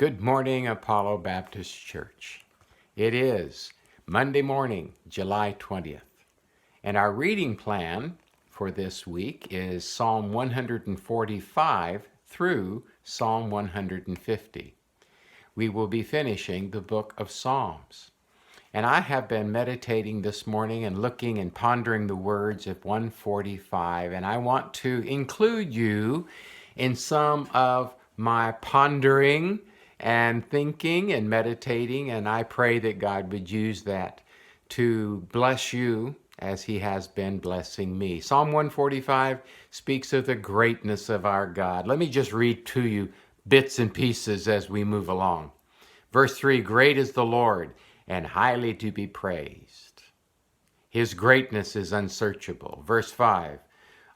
Good morning, Apollo Baptist Church. It is Monday morning, July 20th, and our reading plan for this week is Psalm 145 through Psalm 150. We will be finishing the book of Psalms. And I have been meditating this morning and looking and pondering the words of 145, and I want to include you in some of my pondering and thinking and meditating, and I pray that God would use that to bless you as he has been blessing me. Psalm 145 speaks of the greatness of our God. Let me just read to you bits and pieces as we move along. Verse 3, great is the Lord and highly to be praised. His greatness is unsearchable. Verse 5,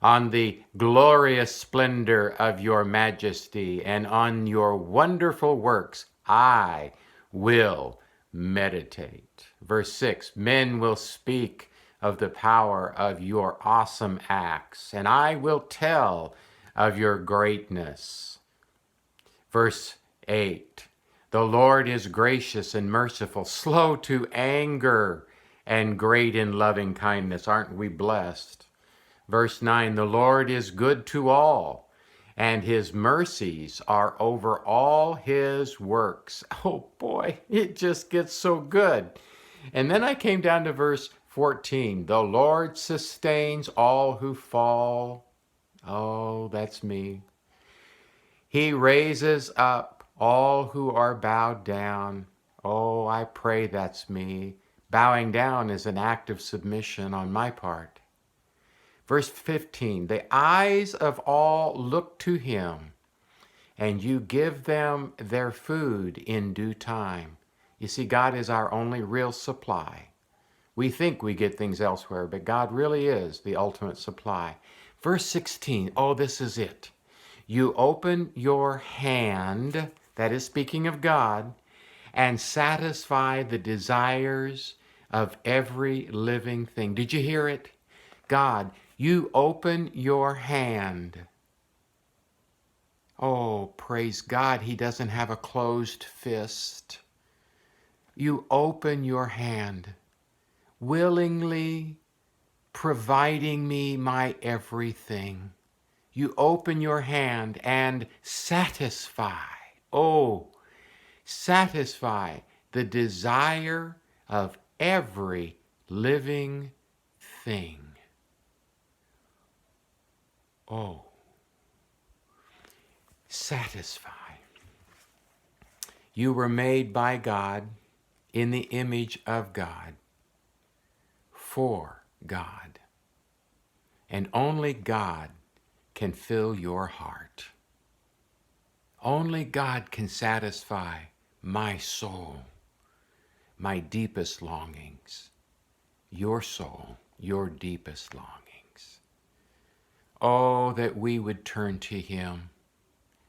on the glorious splendor of your majesty and on your wonderful works I will meditate. Verse 6, men will speak of the power of your awesome acts, and I will tell of your greatness. Verse 8, the Lord is gracious and merciful, slow to anger, and great in loving kindness. Aren't we blessed? Verse 9, the Lord is good to all, and his mercies are over all his works. Oh boy, it just gets so good. And then I came down to verse 14. The Lord sustains all who fall. Oh, that's me. He raises up all who are bowed down. Oh, I pray that's me. Bowing down is an act of submission on my part. Verse 15, the eyes of all look to him, and you give them their food in due time. You see, God is our only real supply. We think we get things elsewhere, but God really is the ultimate supply. Verse 16, oh, this is it. You open your hand, that is speaking of God, and satisfy the desires of every living thing. Did you hear it? God, you open your hand. Oh, praise God, he doesn't have a closed fist. You open your hand, willingly providing me my everything. You open your hand and satisfy. Oh, satisfy the desire of every living thing. Oh, satisfy. You were made by God in the image of God, for God. And only God can fill your heart. Only God can satisfy my soul, my deepest longings, your soul, your deepest longings. Oh, that we would turn to him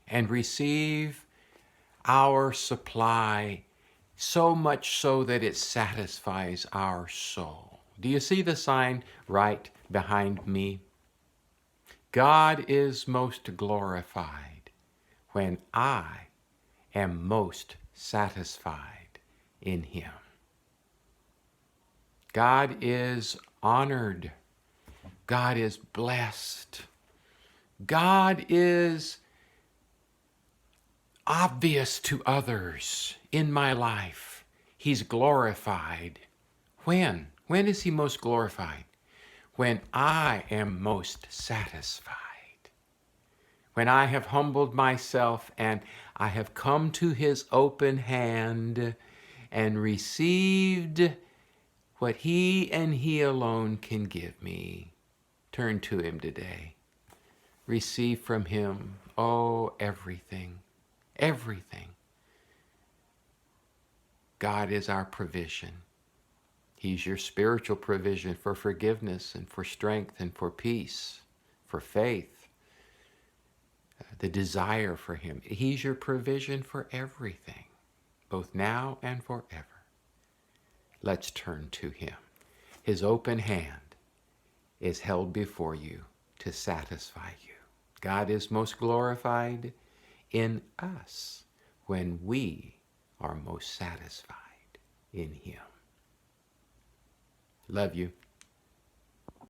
and receive our supply, so much so that it satisfies our soul. Do you see the sign right behind me? God is most glorified when I am most satisfied in him. God is honored. God is blessed. God is obvious to others in my life. He's glorified. When? When is he most glorified? When I am most satisfied. When I have humbled myself and I have come to his open hand and received what he and he alone can give me. Turn to him today. Receive from him, oh, everything, everything. God is our provision. He's your spiritual provision for forgiveness and for strength and for peace, for faith, the desire for him. He's your provision for everything, both now and forever. Let's turn to him. His open hand is held before you to satisfy you. God is most glorified in us when we are most satisfied in Him. Love you.